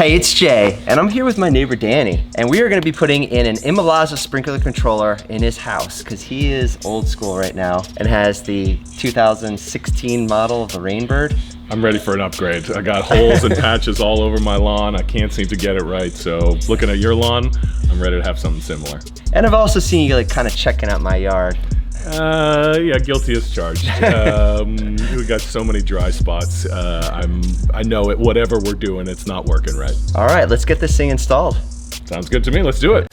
Hey, it's Jay, and I'm here with my neighbor Danny, and we are going to be putting in an ImoLaza sprinkler controller in his house because he is old school right now and has the 2016 model of the Rainbird. I'm ready for an upgrade. I got holes and patches all over my lawn. I can't seem to get it right, so looking at your lawn, I'm ready to have something similar. And I've also seen you like kind of checking out my yard. Yeah, guilty as charged. We got so many dry spots. I know it. Whatever we're doing, it's not working right. All right, let's get this thing installed. Sounds good to me. Let's do it.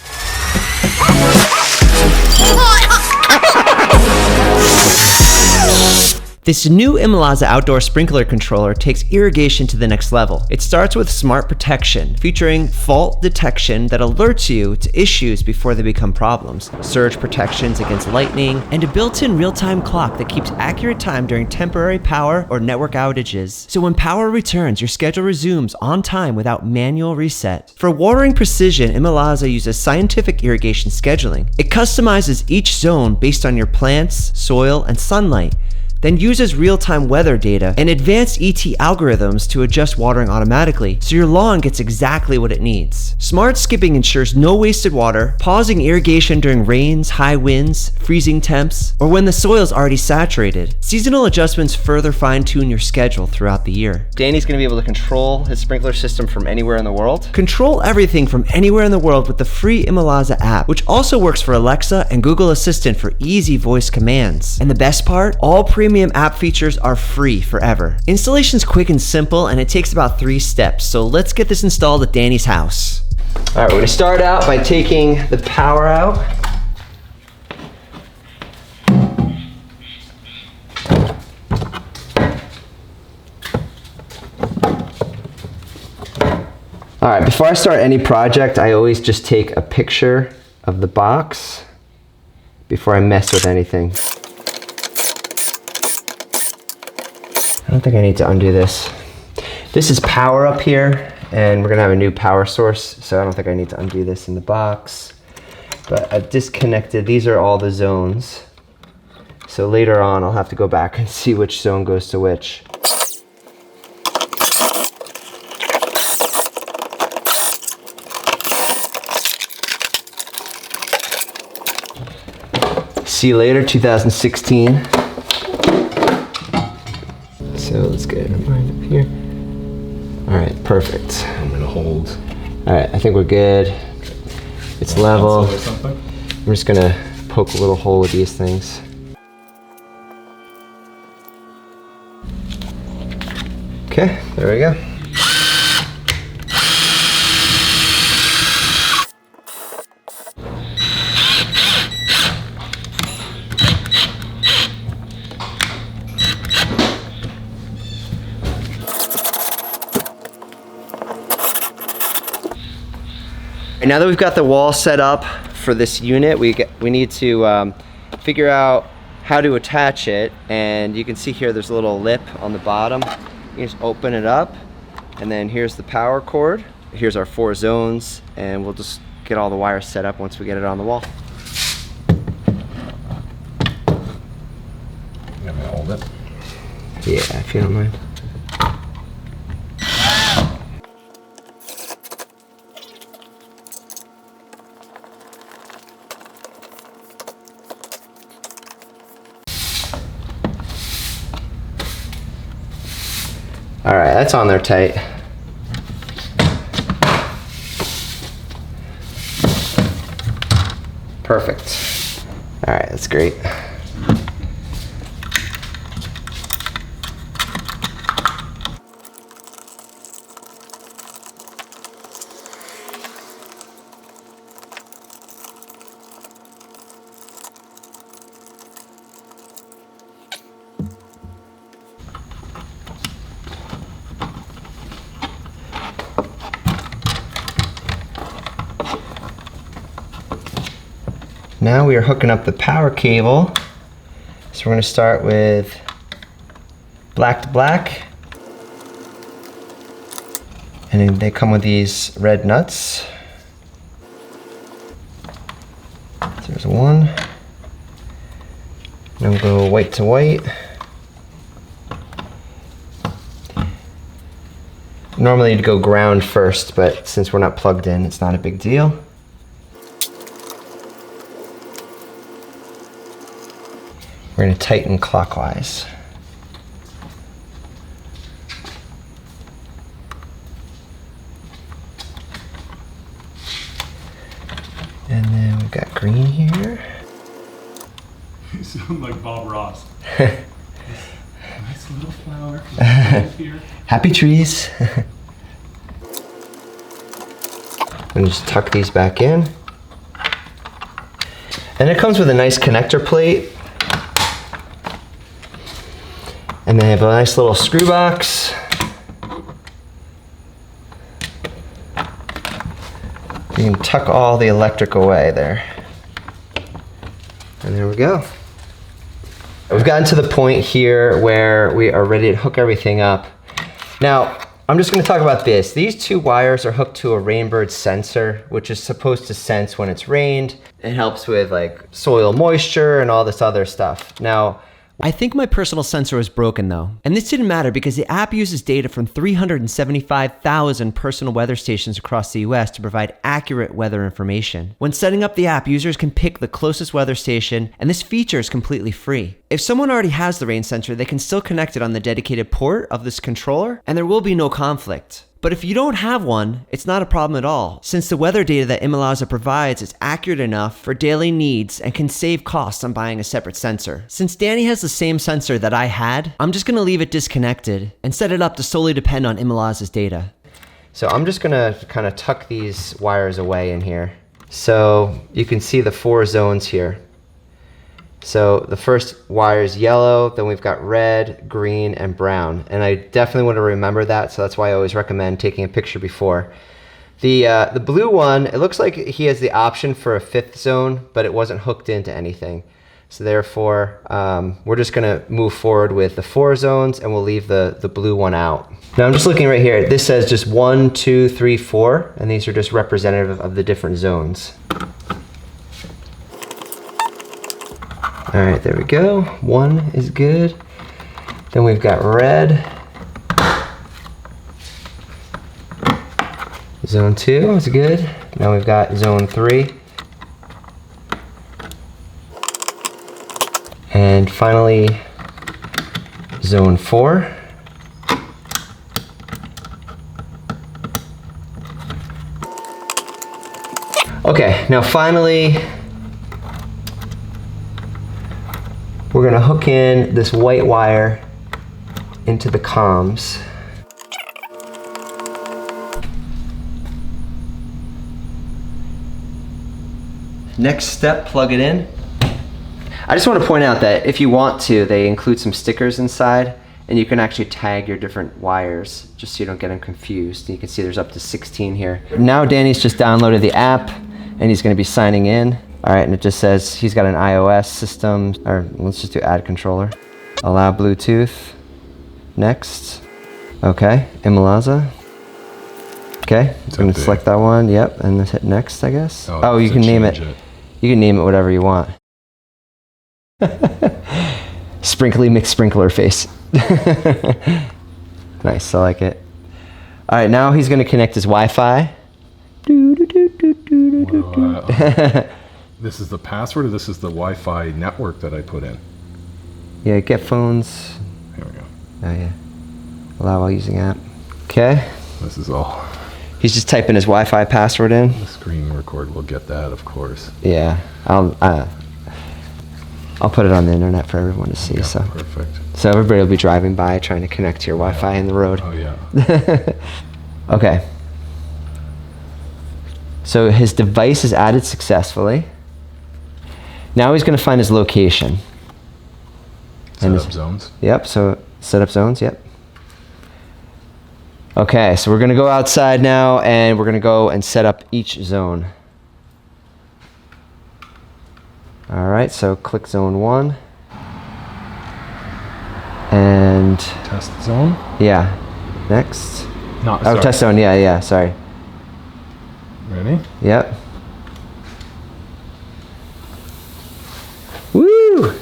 This new ImoLaza outdoor sprinkler controller takes irrigation to the next level. It starts with smart protection, featuring fault detection that alerts you to issues before they become problems, surge protections against lightning, and a built-in real-time clock that keeps accurate time during temporary power or network outages. So when power returns, your schedule resumes on time without manual reset. For watering precision, ImoLaza uses scientific irrigation scheduling. It customizes each zone based on your plants, soil, and sunlight, then uses real-time weather data and advanced ET algorithms to adjust watering automatically, so your lawn gets exactly what it needs. Smart skipping ensures no wasted water, pausing irrigation during rains, high winds, freezing temps, or when the soil is already saturated. Seasonal adjustments further fine-tune your schedule throughout the year. Danny's gonna be able to control his sprinkler system from anywhere in the world. Control everything from anywhere in the world with the free ImoLaza app, which also works for Alexa and Google Assistant for easy voice commands. And the best part, all premium app features are free forever. Installation's quick and simple, and it takes about 3 steps. So let's get this installed at Danny's house. All right, we're gonna start out by taking the power out. All right, before I start any project, I always just take a picture of the box before I mess with anything. I don't think I need to undo this. This is power up here, and we're gonna have a new power source, so I don't think I need to undo this in the box. But I've disconnected, these are all the zones. So later on, I'll have to go back and see which zone goes to which. See you later, 2016. So let's get it right up here. All right, perfect. I'm gonna hold. All right, I think we're good. It's level. I'm just gonna poke a little hole with these things. Okay, there we go. And now that we've got the wall set up for this unit, we need to figure out how to attach it. And you can see here there's a little lip on the bottom. You just open it up, and then here's the power cord. Here's our 4 zones, and we'll just get all the wires set up once we get it on the wall. You want me to hold it? Yeah, if you don't mind. All right, that's on there tight. Perfect. All right, that's great. Now we are hooking up the power cable. So we're going to start with black to black. And then they come with these red nuts. So there's one. Then we'll go white to white. Normally you'd go ground first, but since we're not plugged in, it's not a big deal. We're gonna tighten clockwise. And then we've got green here. You sound like Bob Ross. Nice little flower here. Happy trees. I'm gonna just tuck these back in. And it comes with a nice connector plate. And they have a nice little screw box. You can tuck all the electric away there. And there we go. We've gotten to the point here where we are ready to hook everything up. Now, I'm just gonna talk about this. These two wires are hooked to a Rainbird sensor, which is supposed to sense when it's rained. It helps with like soil moisture and all this other stuff. Now, I think my personal sensor was broken though. And this didn't matter because the app uses data from 375,000 personal weather stations across the US to provide accurate weather information. When setting up the app, users can pick the closest weather station, and this feature is completely free. If someone already has the rain sensor, they can still connect it on the dedicated port of this controller, and there will be no conflict. But if you don't have one, it's not a problem at all, since the weather data that ImoLaza provides is accurate enough for daily needs and can save costs on buying a separate sensor. Since Danny has the same sensor that I had, I'm just gonna leave it disconnected and set it up to solely depend on ImoLaza's data. So I'm just gonna kind of tuck these wires away in here. So you can see the 4 zones here. So the first wire is yellow, then we've got red, green, and brown. And I definitely want to remember that, so that's why I always recommend taking a picture before. The blue one, it looks like he has the option for a 5th zone, but it wasn't hooked into anything. So therefore, we're just gonna move forward with the 4 zones, and we'll leave the blue one out. Now I'm just looking right here. This says just 1, 2, 3, 4, and these are just representative of the different zones. All right, there we go. 1 is good. Then we've got red. Zone 2 is good. Now we've got zone 3. And finally, zone 4. Okay, now finally, we're gonna hook in this white wire into the comms. Next step, plug it in. I just want to point out that if you want to, they include some stickers inside, and you can actually tag your different wires just so you don't get them confused. You can see there's up to 16 here. Now Danny's just downloaded the app and he's going to be signing in. All right, and it just says he's got an iOS system, or let's just do add controller. Allow Bluetooth. Next. Okay, ImoLaza. Okay, I'm going to select that one. Yep, and then hit next, I guess. Oh, you can name it. You can name it whatever you want. Sprinkly McSprinkler face. Nice, I like it. All right, now he's going to connect his Wi-Fi. This is the password, or this is the Wi-Fi network that I put in? Yeah, get phones. Here we go. Oh yeah. Allow while using app. Okay. This is all. He's just typing his Wi-Fi password in. The screen record will get that, of course. Yeah, I'll put it on the internet for everyone to see. Yeah, so perfect. So everybody will be driving by trying to connect to your Wi-Fi in the road. Oh yeah. Okay. So his device is added successfully. Now he's going to find his location. Set up zones. Yep. So set up zones. Yep. Okay, so we're going to go outside now, and we're going to go and set up each zone. All right, so click zone 1. And... Test zone? Yeah. Next. No, oh, test zone, yeah, sorry. Ready? Yep. Woo!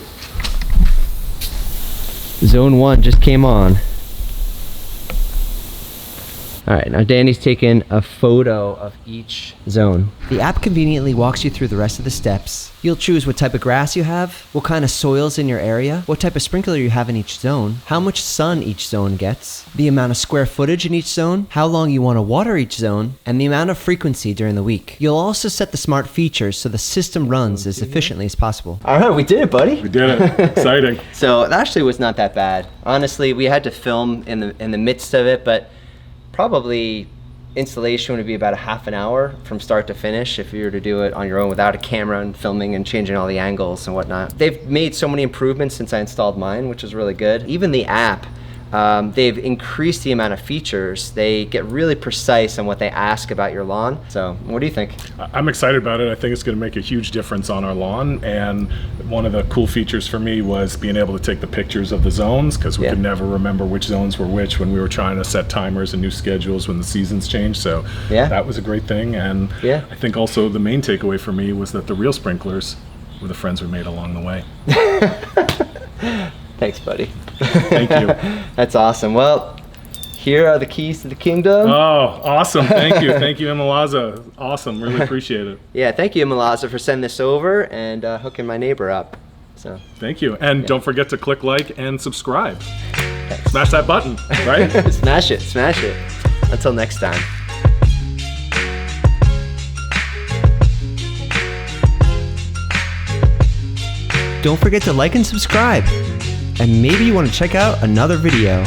Zone 1 just came on. All right, now Danny's taken a photo of each zone. The app conveniently walks you through the rest of the steps. You'll choose what type of grass you have, what kind of soil's in your area, what type of sprinkler you have in each zone, how much sun each zone gets, the amount of square footage in each zone, how long you want to water each zone, and the amount of frequency during the week. You'll also set the smart features so the system runs as efficiently as possible. All right, we did it, buddy. We did it. Exciting. So it actually was not that bad. Honestly, we had to film in the midst of it, but probably installation would be about a half an hour from start to finish if you were to do it on your own without a camera and filming and changing all the angles and whatnot. They've made so many improvements since I installed mine, which is really good. Even the app, they've increased the amount of features. They get really precise on what they ask about your lawn. So what do you think? I'm excited about it. I think it's going to make a huge difference on our lawn. And one of the cool features for me was being able to take the pictures of the zones, because we could never remember which zones were which when we were trying to set timers and new schedules when the seasons changed. So that was a great thing. And I think also the main takeaway for me was that the real sprinklers were the friends we made along the way. Thanks, buddy. Thank you. That's awesome. Well, here are the keys to the kingdom. Oh, awesome. Thank you. Thank you, ImoLaza. Awesome. Really appreciate it. Yeah, thank you, ImoLaza, for sending this over and hooking my neighbor up. So thank you. And don't forget to click like and subscribe. Thanks. Smash that button, right? Smash it. Smash it. Until next time. Don't forget to like and subscribe. And maybe you want to check out another video.